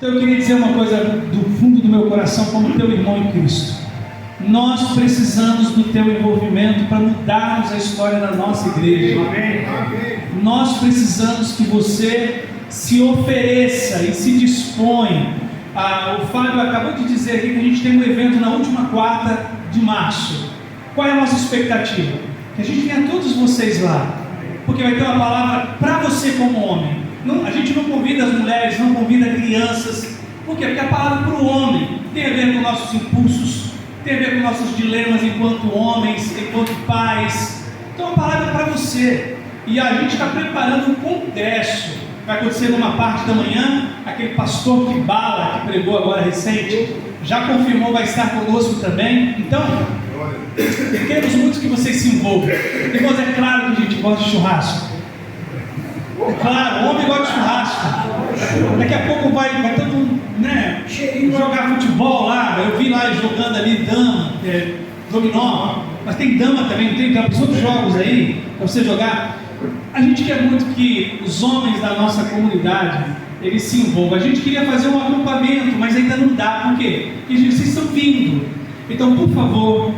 Então eu queria dizer uma coisa do fundo do meu coração, como teu irmão em Cristo. Nós precisamos do teu envolvimento para mudarmos a história da nossa igreja. Amém. Nós precisamos que você se ofereça e se dispõe. O Fábio acabou de dizer aqui que a gente tem um evento na última quarta de março. Qual é a nossa expectativa? Que a gente tenha todos vocês lá, porque vai ter uma palavra para você como homem. A gente não convida as mulheres, não convida crianças. Por quê? Porque a palavra para o homem tem a ver com nossos impulsos, tem a ver com nossos dilemas enquanto homens, enquanto pais. Então a palavra é para você. E a gente está preparando um congresso. Vai acontecer numa parte da manhã. Aquele pastor que bala, que pregou agora recente, já confirmou, vai estar conosco também. Então, queremos muito que vocês se envolvam. Irmãos, é claro que a gente gosta de churrasco. É claro, o homem gosta de churrasco. Daqui a pouco vai todo mundo, né, jogar futebol lá. Eu vi lá jogando ali dama, dominó. Mas tem dama também, não tem? Tem outros jogos aí para você jogar. A gente quer muito que os homens da nossa comunidade eles se envolvam. A gente queria fazer um acampamento, mas ainda não dá. Por quê? Porque vocês estão vindo. Então, por favor,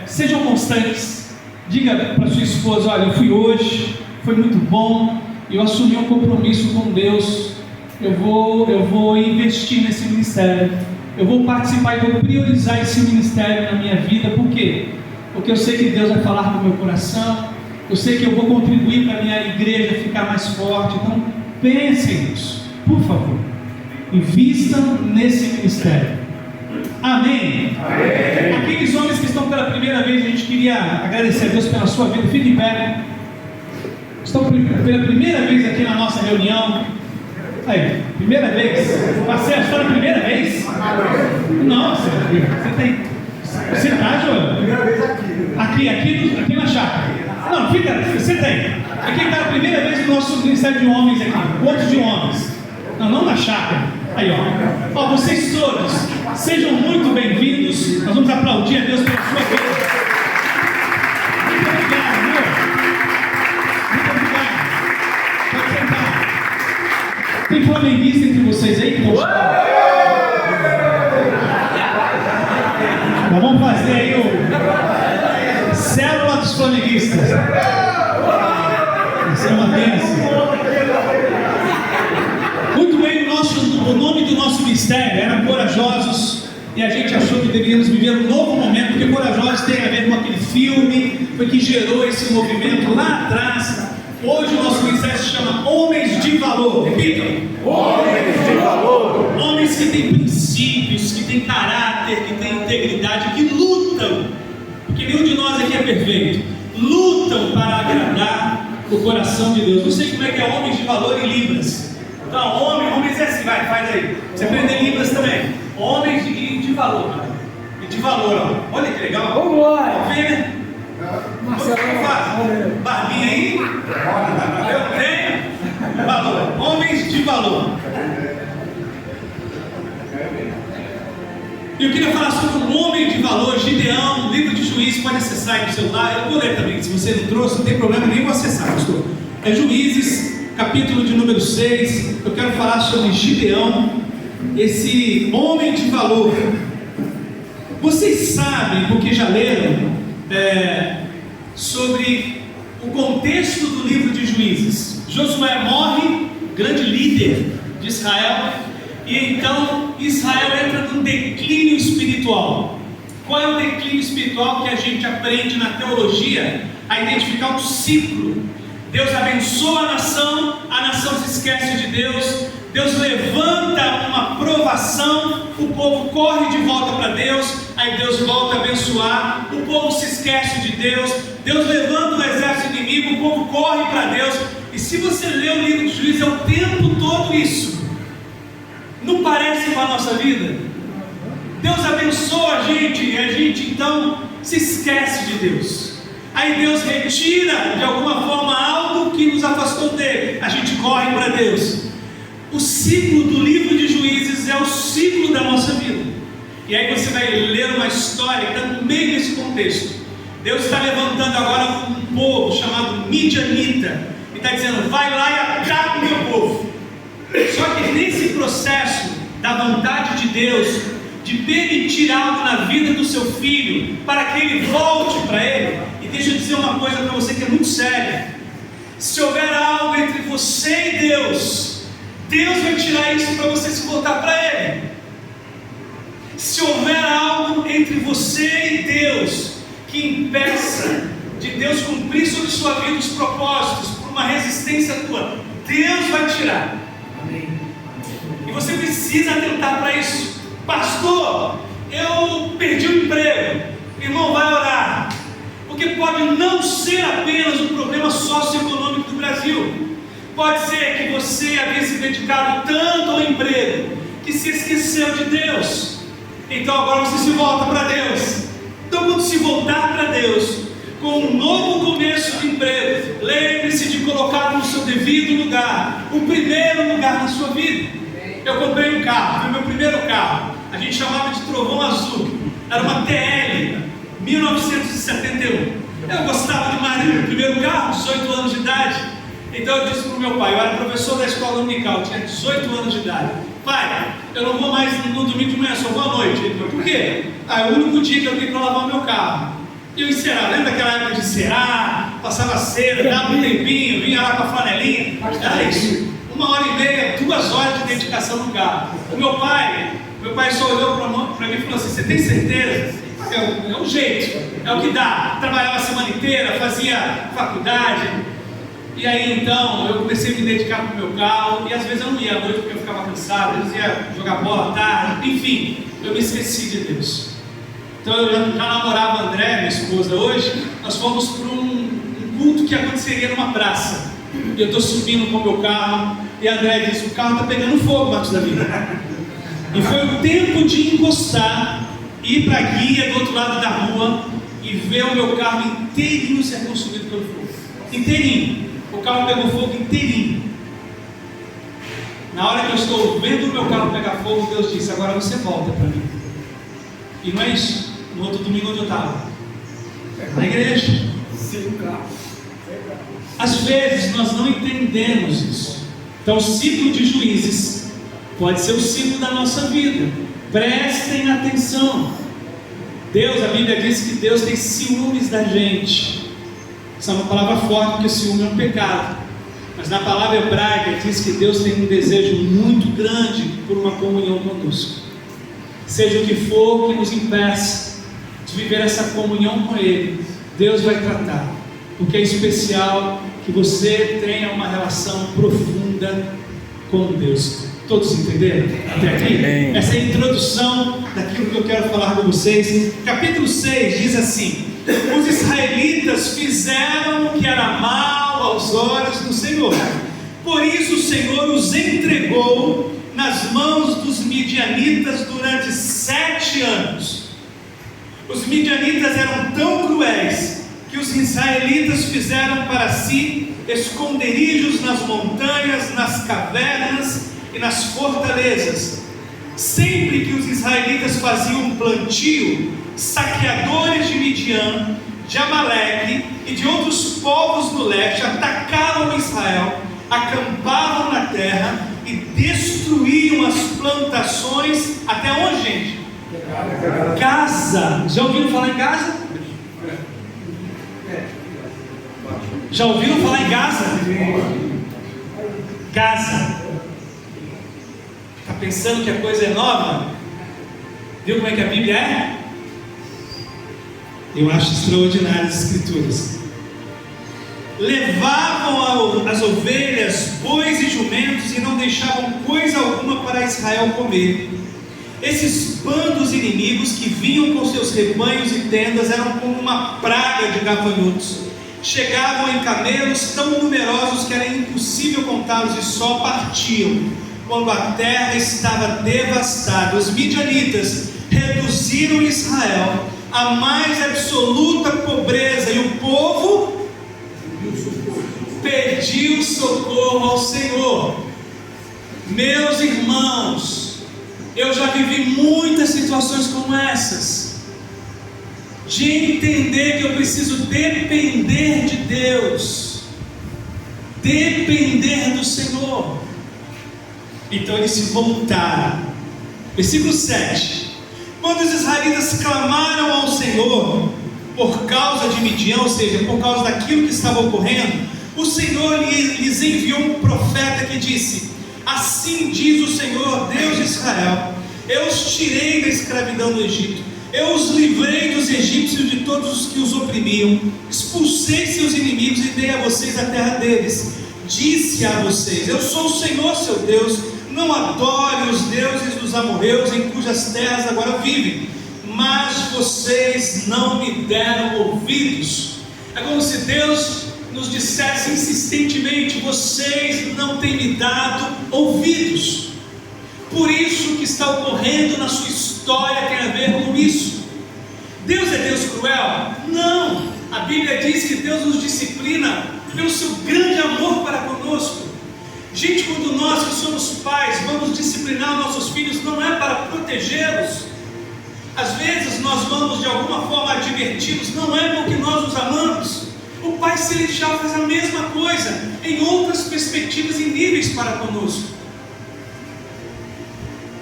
sejam constantes. Diga para sua esposa: olha, eu fui hoje, foi muito bom, eu assumi um compromisso com Deus. Eu vou investir nesse ministério. Eu vou participar e vou priorizar esse ministério na minha vida. Por quê? Porque eu sei que Deus vai falar com o meu coração. Eu sei que eu vou contribuir para a minha igreja ficar mais forte. Então, pensem nisso, por favor. Invistam nesse ministério. Amém? Amém? Aqueles homens que estão pela primeira vez, a gente queria agradecer a Deus pela sua vida. Fique em pé. Estão pela primeira vez aqui na nossa reunião. Aí, primeira vez. Marcelo, está na primeira vez? Não, você tem. Você está, João? Primeira vez aqui. Aqui na chácara. Não, você tem. Aqui está a primeira vez no nosso ministério de homens aqui. Quantos de homens? Não na chácara. Aí, ó. Vocês todos, sejam muito bem-vindos. Nós vamos aplaudir a Deus pela sua vida. Muito obrigado, amor. Muito obrigado. Pode sentar. Tem flamenguista entre vocês aí que não está? Nós vamos fazer aí o Célula dos Flamenguistas. Isso é uma bênção. Muito bem, o nome do nosso ministério era Corajosos. E a gente achou que deveríamos viver um novo momento, porque Corajosos tem a ver com aquele filme, foi que gerou esse movimento lá atrás. Hoje o nosso ministério se chama Homens de Valor. Repitam: Homens de valor. Homens que têm princípios, que têm caráter, que têm integridade, que lutam, porque nenhum de nós aqui é perfeito, lutam para agradar o coração de Deus. Não sei como é que é homens de valor em Libras. Então, homens é assim, faz aí. Você aprende Libras também. Homens de valor. E de valor, ó. Olha que legal. Vamos lá. Vê, né? Marcelo, barbinha aí. Eu tenho valor. Homens de valor. E eu queria falar sobre um homem de valor, Gideão, livro de Juízes, pode acessar aí no celular. Eu vou ler também, se você não trouxe, não tem problema nenhum, vou acessar, pastor. É Juízes, capítulo de número 6. Eu quero falar sobre Gideão, esse homem de valor. Vocês sabem, porque já leram, sobre o contexto do livro de Juízes. Josué morre, grande líder de Israel, e então Israel entra num declínio espiritual. Qual é o declínio espiritual que a gente aprende na teologia? A identificar um ciclo. Deus abençoa a nação se esquece de Deus, Deus levanta uma provação, o povo corre de volta para Deus, aí Deus volta a abençoar, o povo se esquece de Deus, Deus levanta o exército inimigo, o povo corre para Deus. E se você ler o livro de Juízes, é o tempo todo isso. Não parece com a nossa vida? Deus abençoa a gente e a gente então se esquece de Deus. Aí Deus retira de alguma forma algo que nos afastou dele, a gente corre para Deus. O ciclo do livro de Juízes é o ciclo da nossa vida. E aí você vai ler uma história que está no meio desse contexto. Deus está levantando agora um povo chamado Midianita e está dizendo: vai lá e ataca o meu povo. Só que nesse processo da vontade de Deus, de permitir algo na vida do seu filho, para que ele volte para ele, e deixa eu dizer uma coisa para você que é muito séria: se houver algo entre você e Deus, Deus vai tirar isso para você se voltar para ele. Se houver algo entre você e Deus que impeça de Deus cumprir sobre sua vida os propósitos, por uma resistência tua, Deus vai tirar. Amém. E você precisa atentar para isso. Pastor, eu perdi o emprego. Irmão, vai orar, porque pode não ser apenas um problema socioeconômico do Brasil. Pode ser que você havia se dedicado tanto ao emprego que se esqueceu de Deus. Então agora você se volta para Deus. Então, quando se voltar para Deus com um novo começo de emprego, lembre-se de colocar no seu devido lugar, o primeiro lugar na sua vida. Eu comprei um carro, foi meu primeiro carro. A gente chamava de Trovão Azul. Era uma TL 1971. Eu gostava demais do meu primeiro carro, 18 anos de idade. Então eu disse para o meu pai, eu era professor da escola dominical, tinha 18 anos de idade. Pai, eu não vou mais no domingo de manhã, só vou à noite. Ele falou, por quê? É o único dia que eu tenho para lavar o meu carro. E eu encerava, lembra daquela época de encerar, passava cera, dava um tempinho, vinha lá com a flanelinha. Era isso, 1h30, 2 horas de dedicação no carro. O meu pai só olhou para mim e falou assim, você tem certeza? É o jeito, é o que dá. Trabalhava a semana inteira, fazia faculdade. E aí então eu comecei a me dedicar para o meu carro. E às vezes eu não ia à noite porque eu ficava cansado, às vezes ia jogar bola à tarde. Enfim, eu me esqueci de Deus. Então eu já namorava a André, minha esposa, hoje. Nós fomos para um culto que aconteceria numa praça. E eu estou subindo com o meu carro. E a André disse, o carro está pegando fogo, Marcos da Vida. E foi o tempo de encostar, ir para a guia do outro lado da rua e ver o meu carro inteirinho ser consumido pelo fogo. Inteirinho. O carro pegou fogo inteirinho. Na hora que eu estou vendo o meu carro pegar fogo, Deus disse, agora você volta para mim. E não é isso. No outro domingo onde eu estava? Na igreja. Às vezes nós não entendemos isso. Então o ciclo de Juízes pode ser o ciclo da nossa vida. Prestem atenção. Deus, a Bíblia diz que Deus tem ciúmes da gente. Essa é uma palavra forte, porque ciúme é um pecado. Mas na palavra hebraica diz que Deus tem um desejo muito grande por uma comunhão conosco. Seja o que for que nos impeça de viver essa comunhão com Ele, Deus vai tratar. Porque é especial que você tenha uma relação profunda com Deus. Todos entenderam até aqui? Amém. Essa é a introdução daquilo que eu quero falar com vocês. Capítulo 6 diz assim: os israelitas fizeram o que era mal aos olhos do Senhor. Por isso o Senhor os entregou nas mãos dos midianitas durante 7 anos. Os midianitas eram tão cruéis que os israelitas fizeram para si esconderijos nas montanhas, nas cavernas e nas fortalezas. Sempre que os israelitas faziam um plantio, saqueadores de Midian, de Amaleque e de outros povos do leste atacavam Israel, acampavam na terra e destruíam as plantações. Até onde, gente? Gaza. Já ouviram falar em Gaza? Já ouviram falar em Gaza? Gaza. Está pensando que a coisa é nova? Viu como é que a Bíblia é? Eu acho extraordinário as escrituras. Levavam as ovelhas, bois e jumentos e não deixavam coisa alguma para Israel comer. Esses bandos inimigos que vinham com seus rebanhos e tendas eram como uma praga de gafanhotos. Chegavam em camelos tão numerosos que era impossível contá-los e só partiam quando a terra estava devastada. Os midianitas reduziram Israel à mais absoluta pobreza e o povo pediu socorro ao Senhor. Meus irmãos, eu já vivi muitas situações como essas, de entender que eu preciso depender de Deus, depender do Senhor. Então eles se voltaram. Versículo 7. Quando os israelitas clamaram ao Senhor por causa de Midian, ou seja, por causa daquilo que estava ocorrendo, o Senhor lhes enviou um profeta que disse: assim diz o Senhor, Deus de Israel: eu os tirei da escravidão do Egito, eu os livrei dos egípcios de todos os que os oprimiam, expulsei seus inimigos e dei a vocês a terra deles. Disse a vocês: eu sou o Senhor seu Deus, não adore os deuses dos amorreus em cujas terras agora vivem. Mas vocês não me deram ouvidos. É como se Deus nos dissesse insistentemente: vocês não têm me dado ouvidos. Por isso que está ocorrendo na sua história tem a ver com isso. Deus é Deus cruel? Não. A Bíblia diz que Deus nos disciplina pelo seu grande amor para conosco. Gente, quando nós que somos pais vamos disciplinar nossos filhos, não é para protegê-los. Às vezes nós vamos de alguma forma adverti-los, não é porque nós os amamos. O Pai Celestial faz a mesma coisa, em outras perspectivas e níveis para conosco.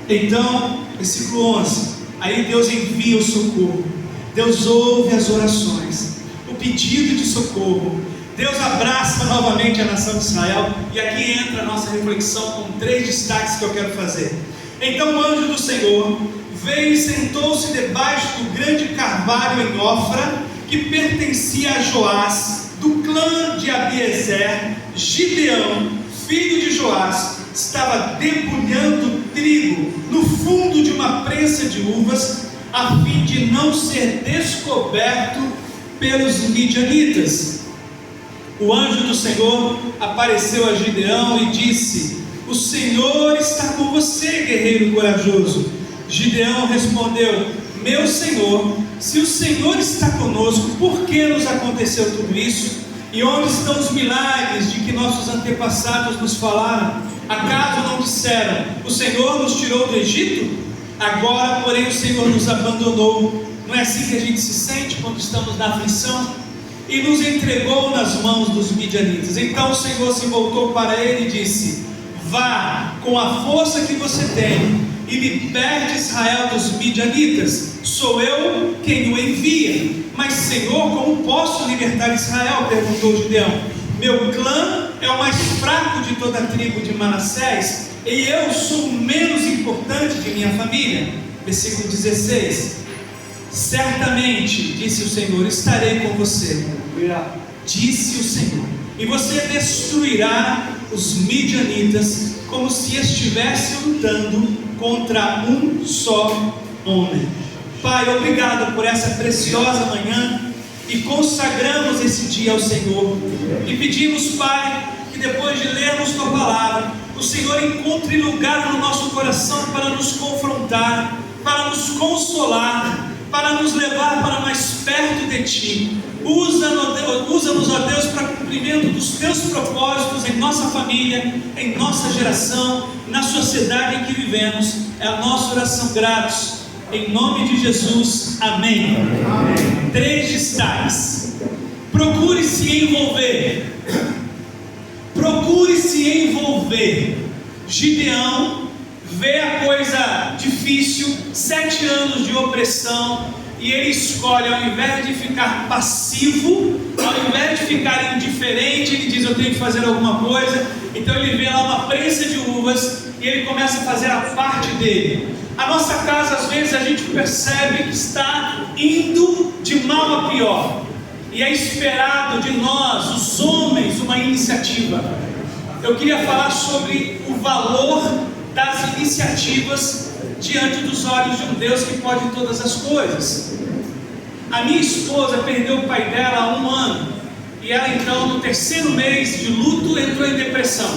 Então, versículo 11, aí Deus envia o socorro, Deus ouve as orações, o pedido de socorro, Deus abraça novamente a nação de Israel. E aqui entra a nossa reflexão com 3 destaques que eu quero fazer. Então o anjo do Senhor veio e sentou-se debaixo do grande carvalho em Ofra, que pertencia a Joás, do clã de Abiezer. Gideão, filho de Joás, estava debulhando trigo no fundo de uma prensa de uvas, a fim de não ser descoberto pelos midianitas. O anjo do Senhor apareceu a Gideão e disse: o Senhor está com você, guerreiro corajoso. Gideão respondeu: meu Senhor, se o Senhor está conosco, por que nos aconteceu tudo isso? E onde estão os milagres de que nossos antepassados nos falaram? Acaso não disseram: o Senhor nos tirou do Egito? Agora, porém, o Senhor nos abandonou. Não é assim que a gente se sente quando estamos na aflição? E nos entregou nas mãos dos midianitas. Então o Senhor se voltou para ele e disse: vá com a força que você tem e liberte Israel dos midianitas. Sou eu quem o envia. Mas Senhor, como posso libertar Israel? Perguntou Gideão. Meu clã é o mais fraco de toda a tribo de Manassés, e eu sou o menos importante de minha família. Versículo 16. Certamente, disse o Senhor, estarei com você, disse o Senhor, e você destruirá os midianitas como se estivesse lutando contra um só homem. Pai, obrigado por essa preciosa manhã, e consagramos esse dia ao Senhor, e pedimos, Pai, que depois de lermos tua palavra, o Senhor encontre lugar no nosso coração para nos confrontar, para nos consolar, para nos levar para mais perto de Ti. Usa-nos, ó Deus, para cumprimento dos Teus propósitos em nossa família, em nossa geração, na sociedade em que vivemos. É a nossa oração gratos, em nome de Jesus, amém. Amém. 3 destaques. Procure se envolver. Procure se envolver. Gideão vê a coisa difícil, 7 anos de opressão, e ele escolhe, ao invés de ficar passivo, ao invés de ficar indiferente, ele diz: eu tenho que fazer alguma coisa. Então ele vê lá uma prensa de uvas e ele começa a fazer a parte dele. A nossa casa, às vezes, a gente percebe que está indo de mal a pior, e é esperado de nós, os homens, uma iniciativa. Eu queria falar sobre o valor das iniciativas diante dos olhos de um Deus que pode todas as coisas. A minha esposa perdeu o pai dela há 1 ano, e ela então, no 3º mês de luto, entrou em depressão.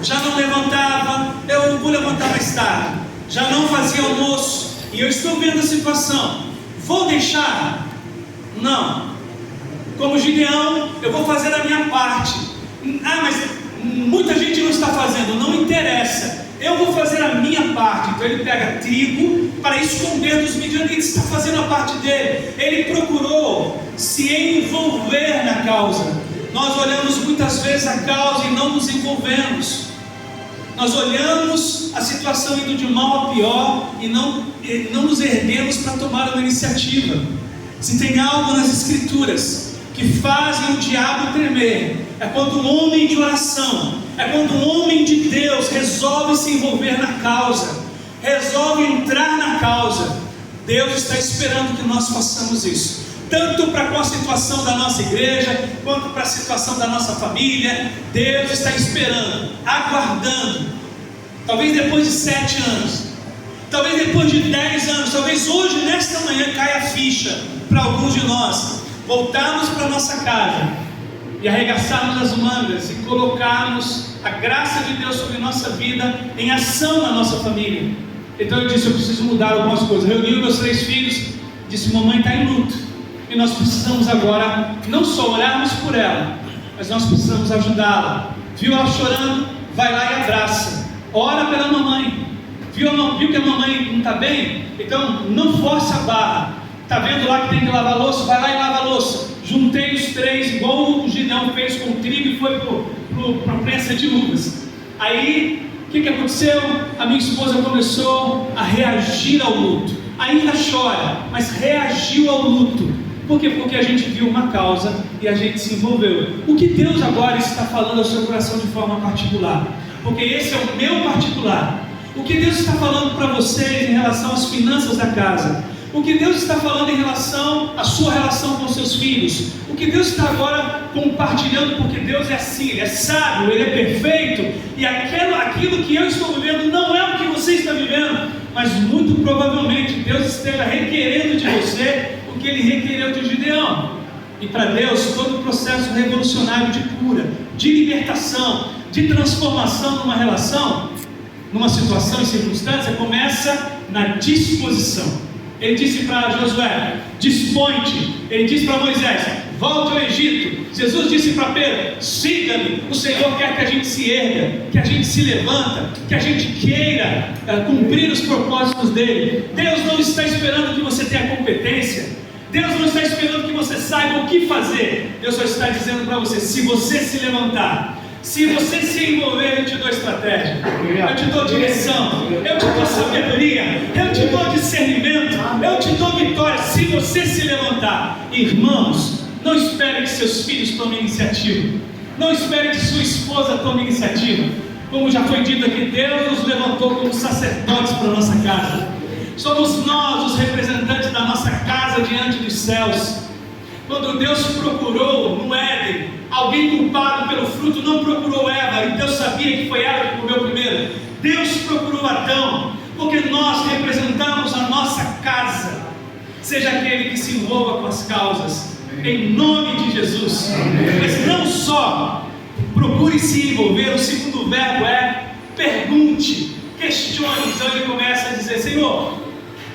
Já não levantava, eu vou levantar mais tarde, já não fazia almoço, e eu estou vendo a situação. Vou deixar? Não. Como Gideão, eu vou fazer a minha parte. Mas muita gente não está fazendo, não interessa, eu vou fazer a minha parte. Então ele pega trigo para esconder dos midianitas, está fazendo a parte dele. Ele procurou se envolver na causa. Nós olhamos muitas vezes a causa e não nos envolvemos. Nós olhamos a situação indo de mal a pior e não nos erguemos para tomar uma iniciativa. Se tem algo nas Escrituras que fazem o diabo tremer, é quando um homem de oração, é quando um homem de Deus resolve se envolver na causa, resolve entrar na causa. Deus está esperando que nós façamos isso, tanto para com a situação da nossa igreja, quanto para a situação da nossa família. Deus está esperando, aguardando. Talvez depois de 7 anos, talvez depois de 10 anos, talvez hoje, nesta manhã, caia a ficha para alguns de nós, voltarmos para a nossa casa e arregaçarmos as mangas e colocarmos a graça de Deus sobre nossa vida em ação na nossa família. Então eu disse, eu preciso mudar algumas coisas. Reuni meus 3 filhos, disse, mamãe está em luto, e nós precisamos agora não só olharmos por ela, mas nós precisamos ajudá-la. Viu ela chorando? Vai lá e abraça, ora pela mamãe. Viu que a mamãe não está bem? Então não force a barra. Está vendo lá que tem que lavar a louça? Vai lá e lava a louça. Juntei os 3, igual o Gideão fez com o trigo e foi para a prensa de uvas. Aí o que aconteceu? A minha esposa começou a reagir ao luto. Ainda chora, mas reagiu ao luto. Por quê? Porque a gente viu uma causa e a gente se envolveu. O que Deus agora está falando ao seu coração de forma particular? Porque esse é o meu particular. O que Deus está falando para vocês em relação às finanças da casa? O que Deus está falando em relação à sua relação com seus filhos? O que Deus está agora compartilhando? Porque Deus é assim, Ele é sábio, Ele é perfeito, e aquilo que eu estou vivendo não é o que você está vivendo, mas muito provavelmente Deus esteja requerendo de você o que Ele requereu de Gideão. E para Deus, todo o processo revolucionário de cura, de libertação, de transformação numa relação, numa situação e circunstância, começa na disposição. Ele disse para Josué, dispõe-te. Ele disse para Moisés, volte ao Egito. Jesus disse para Pedro, siga-me. O Senhor quer que a gente se erga, que a gente se levanta, que a gente queira cumprir os propósitos dele. Deus não está esperando que você tenha competência, Deus não está esperando que você saiba o que fazer. Deus só está dizendo para você, se você se levantar, se você se envolver, eu te dou estratégia, eu te dou direção, eu te dou sabedoria, eu te dou discernimento, eu te dou vitória. Se você se levantar, irmãos, não espere que seus filhos tomem iniciativa, não espere que sua esposa tome iniciativa. Como já foi dito aqui, Deus nos levantou como sacerdotes para a nossa casa. Somos nós os representantes da nossa casa diante dos céus. Quando Deus procurou no Éden alguém culpado pelo fruto, não procurou Eva, e Deus sabia que foi ela que comeu primeiro. Deus procurou Adão, porque nós representamos a nossa casa. Seja aquele que se envolva com as causas, em nome de Jesus. Mas não só procure se envolver, o segundo verbo é pergunte, questione. Então ele começa a dizer, Senhor,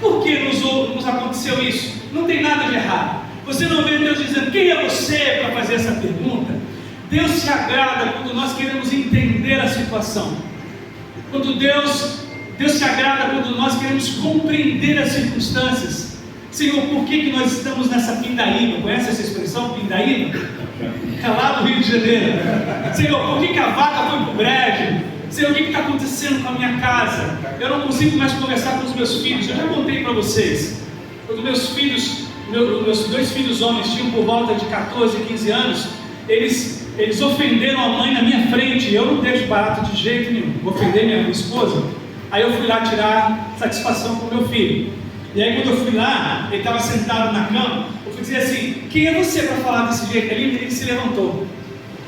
por que nos aconteceu isso? Não tem nada de errado. Você não vê Deus dizendo, quem é você para fazer essa pergunta? Deus se agrada quando nós queremos entender a situação. Deus se agrada quando nós queremos compreender as circunstâncias. Senhor, por que nós estamos nessa pindaíba? Conhece essa expressão, pindaíba? É lá do Rio de Janeiro. Senhor, por que a vaca foi para o brejo? Senhor, o que está acontecendo com a minha casa? Eu não consigo mais conversar com os meus filhos. Eu já contei para vocês. Quando meus 2 filhos homens tinham por volta de 14, 15 anos, eles ofenderam a mãe na minha frente. Eu não deixo barato de jeito nenhum, vou ofender minha esposa. Aí eu fui lá tirar satisfação com meu filho. E aí quando eu fui lá, ele estava sentado na cama, eu fui dizer assim, quem é você para falar desse jeito? Ele se levantou,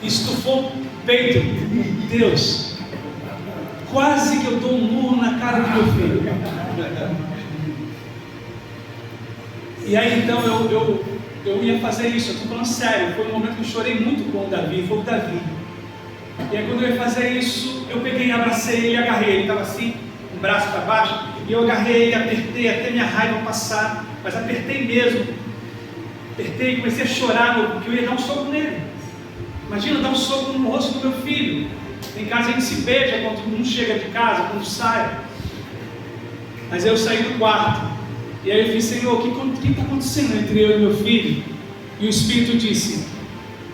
estufou o peito. Deus, quase que eu dou um murro na cara do meu filho. E aí então eu ia fazer isso, eu estou falando sério, foi um momento que eu chorei muito com o Davi, foi o Davi. E aí quando eu ia fazer isso, eu peguei, abracei ele e agarrei, ele estava assim, um braço para baixo, e eu agarrei ele, apertei até minha raiva passar, mas apertei mesmo, apertei e comecei a chorar, porque eu ia dar um soco nele. Imagina dar um soco no rosto do meu filho. Em casa a gente se beija quando um chega de casa, quando sai. Mas aí eu saí do quarto. E aí eu disse, Senhor, o que está acontecendo entre eu e meu filho? E o Espírito disse,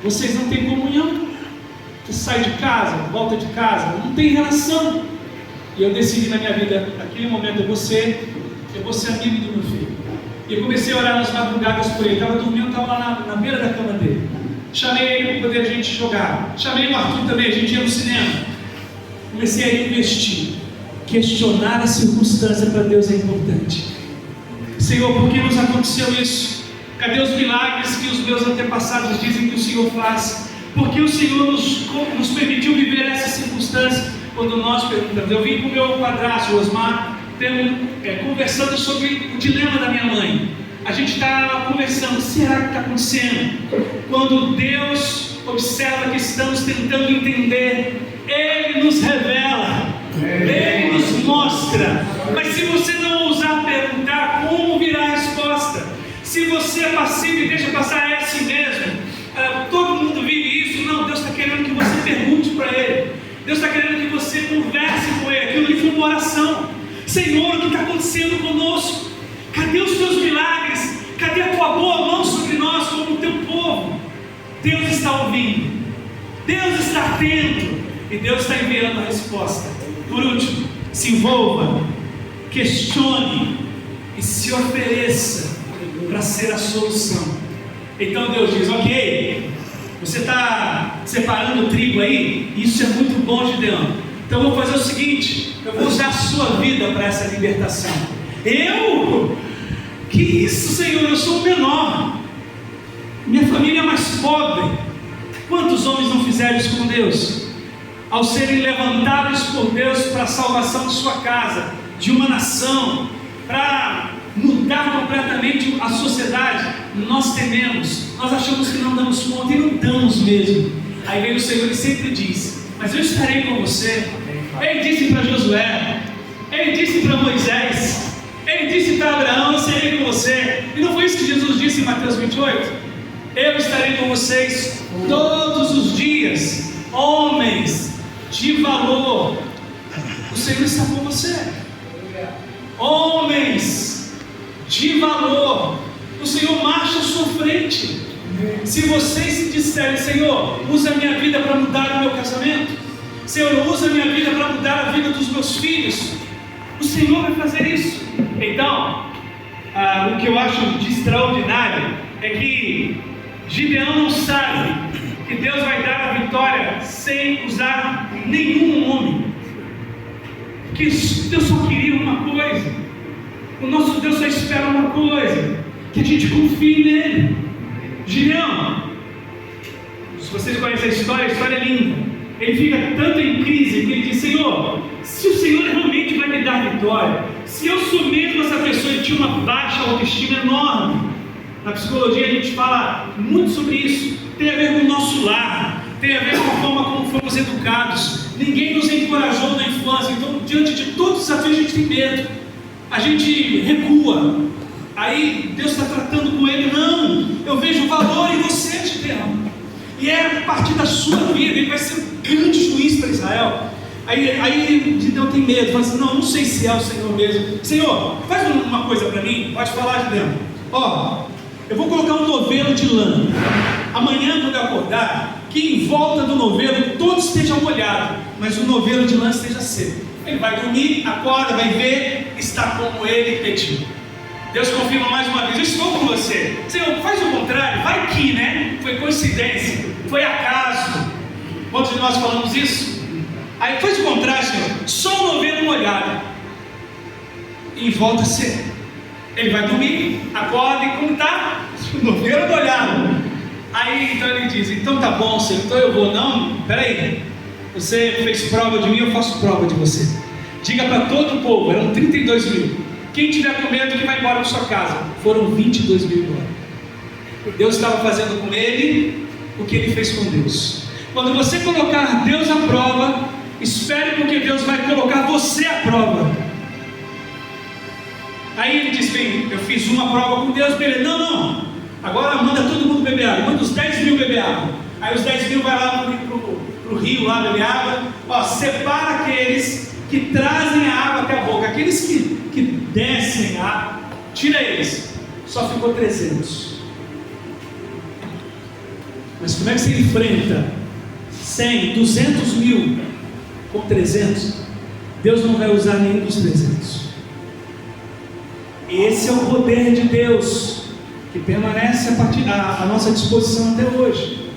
vocês não têm comunhão. Você sai de casa, volta de casa, não tem relação. E eu decidi na minha vida, naquele momento, eu vou ser amigo do meu filho. E eu comecei a orar nas madrugadas por ele. Estava dormindo, estava lá na beira da cama dele. Chamei ele para poder a gente jogar. Chamei o Arthur também, a gente ia no cinema. Comecei a investir. Questionar a circunstância para Deus é importante. Senhor, por que nos aconteceu isso? Cadê os milagres que os meus antepassados dizem que o Senhor faz? Por que o Senhor nos permitiu viver essa circunstância? Quando nós perguntamos, eu vim com o meu padrasto, o Osmar, conversando sobre o dilema da minha mãe. A gente está conversando, será que está acontecendo? Quando Deus observa que estamos tentando entender, Ele nos revela, Ele nos mostra. Mas se você não ousar perguntar, como virá a resposta? Se você é passivo e deixa passar, é assim mesmo. Todo mundo vive isso. Não, Deus está querendo que você pergunte para Ele. Deus está querendo que você converse com Ele. Aquilo ali foi uma oração. Senhor, o que está acontecendo conosco? Cadê os teus milagres? Cadê a tua boa mão sobre nós como o teu povo? Deus está ouvindo, Deus está atento e Deus está enviando a resposta. Por último, se envolva, questione e se ofereça para ser a solução. Então Deus diz, ok, você está separando o trigo aí? Isso é muito bom, Gideão. Então eu vou fazer o seguinte, eu vou usar a sua vida para essa libertação. Eu? Que isso, Senhor? Eu sou o menor, minha família é mais pobre. Quantos homens não fizeram isso com Deus? Ao serem levantados por Deus para a salvação de sua casa, de uma nação, para mudar completamente a sociedade, nós tememos, nós achamos que não damos conta e não damos mesmo. Aí vem o Senhor e sempre diz, mas eu estarei com você. Ele disse para Josué, Ele disse para Moisés, Ele disse para Abraão, eu serei com você. E não foi isso que Jesus disse em Mateus 28? Eu estarei com vocês todos os dias. Homens de valor, o Senhor está com você. Homens de valor, o Senhor marcha à sua frente. Se vocês disserem, Senhor, usa a minha vida para mudar o meu casamento, Senhor, usa a minha vida para mudar a vida dos meus filhos, o Senhor vai fazer isso. Então, o que eu acho de extraordinário é que Gideão não sabe que Deus vai dar a vitória sem usar nenhum homem. Que Deus só queria uma coisa. O nosso Deus só espera uma coisa: que a gente confie nele. Gideão, se vocês conhecem a história é linda. Ele fica tanto em crise que ele diz, Senhor, se o Senhor realmente vai me dar vitória, se eu sou mesmo essa pessoa e tinha uma baixa autoestima enorme. Na psicologia a gente fala muito sobre isso. Tem a ver com o nosso lar, tem a ver com a forma como fomos educados. Ninguém nos encorajou na infância, então diante de todos os desafios a gente tem medo, a gente recua. Aí Deus está tratando com ele, não, eu vejo valor em você, Gideão, e é a partir da sua vida, ele vai ser um grande juiz para Israel. Aí Gideão tem medo, fala assim, não sei se é o Senhor mesmo. Senhor, faz uma coisa para mim, pode falar, Gideão. Eu vou colocar um novelo de lã. Amanhã, quando eu acordar, que em volta do novelo todo esteja molhado, mas o novelo de lã esteja seco. Ele vai dormir, acorda, vai ver, está como ele pediu. Deus confirma mais uma vez, eu estou com você. Senhor, faz o contrário, vai que, né? Foi coincidência, foi acaso. Quantos de nós falamos isso? Aí faz o contrário, Senhor, só o novelo molhado e em volta seco. Ele vai dormir, acorda e como está? O novelo molhado. Aí então ele diz, então tá bom, Senhor, então eu vou. Não, peraí, você fez prova de mim, eu faço prova de você. Diga para todo o povo, eram 32 mil. Quem tiver com medo que vai embora para sua casa. Foram 22 mil embora. Deus estava fazendo com ele o que ele fez com Deus. Quando você colocar Deus à prova, espere, porque Deus vai colocar você à prova. Aí ele diz, bem, eu fiz uma prova com Deus, beleza. Não, agora manda todo mundo beber água, manda os 10 mil beber água. Aí os 10 mil vai lá pro rio lá beber água. Separa aqueles que trazem a água até a boca, aqueles que descem a água, tira eles. Só ficou 300. Mas como é que você enfrenta 100, 200 mil com 300, Deus não vai usar nenhum dos 300. Esse é o poder de Deus que permanece à nossa disposição até hoje.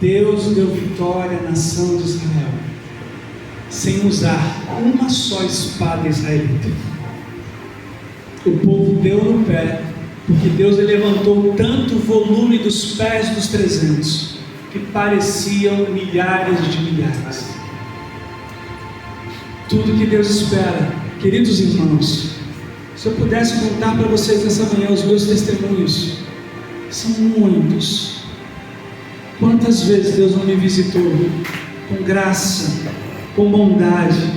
Deus deu vitória à nação de Israel sem usar uma só espada israelita. O povo deu no pé, porque Deus levantou tanto o volume dos pés dos 300 que pareciam milhares de milhares. Tudo que Deus espera, queridos irmãos, se eu pudesse contar para vocês nessa manhã os meus testemunhos, são muitos. Quantas vezes Deus não me visitou com graça, com bondade?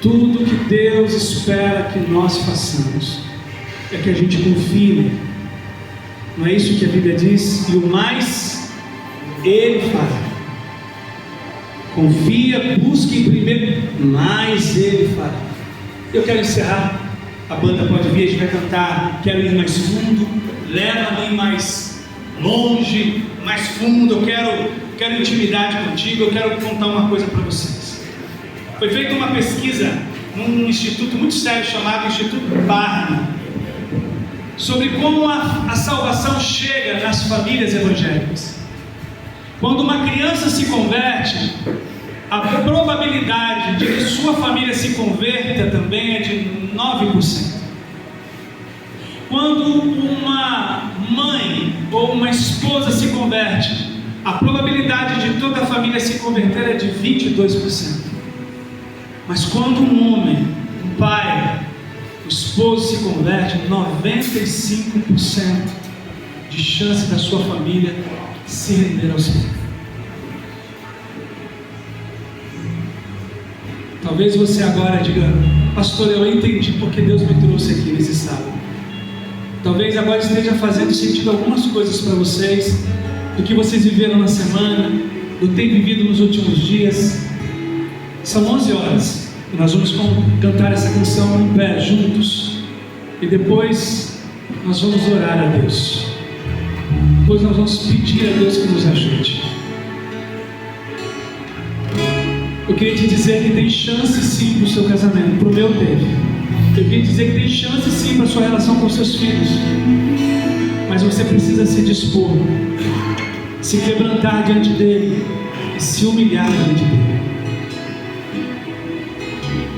Tudo que Deus espera que nós façamos é que a gente confie. Não é isso que a Bíblia diz? E o mais Ele fará. Confia, busque primeiro, mais Ele fará. Eu quero encerrar. A banda pode vir, a gente vai cantar. Quero ir mais fundo, leva-me mais longe, mais fundo. Eu quero intimidade contigo. Eu quero contar uma coisa para vocês. Foi feita uma pesquisa num instituto muito sério chamado Instituto Barna, sobre como a salvação chega nas famílias evangélicas. Quando uma criança se converte, a probabilidade de que sua família se converta também é de 9%. Quando uma mãe ou uma esposa se converte, a probabilidade de toda a família se converter é de 22%. Mas quando um homem, um pai, o esposo se converte, 95% de chance da sua família se render ao Senhor. Talvez você agora diga: pastor, eu entendi porque Deus me trouxe aqui nesse sábado. Talvez agora esteja fazendo sentido algumas coisas para vocês, do que vocês viveram na semana, do que tem vivido nos últimos dias. São 11 horas e nós vamos cantar essa canção em pé, juntos, e depois nós vamos orar a Deus. Depois nós vamos pedir a Deus que nos ajude. Eu queria te dizer que tem chance sim para o seu casamento, para o meu teve. Eu queria dizer que tem chance sim para a sua relação com seus filhos, mas você precisa se dispor, se quebrantar diante dele e se humilhar diante dele.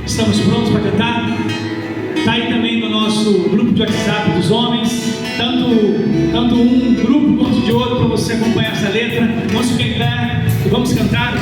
Estamos prontos para cantar? Está aí também no nosso grupo de WhatsApp dos homens, tanto um grupo quanto de outro, para você acompanhar essa letra. Vamos ficar em pé e vamos cantar.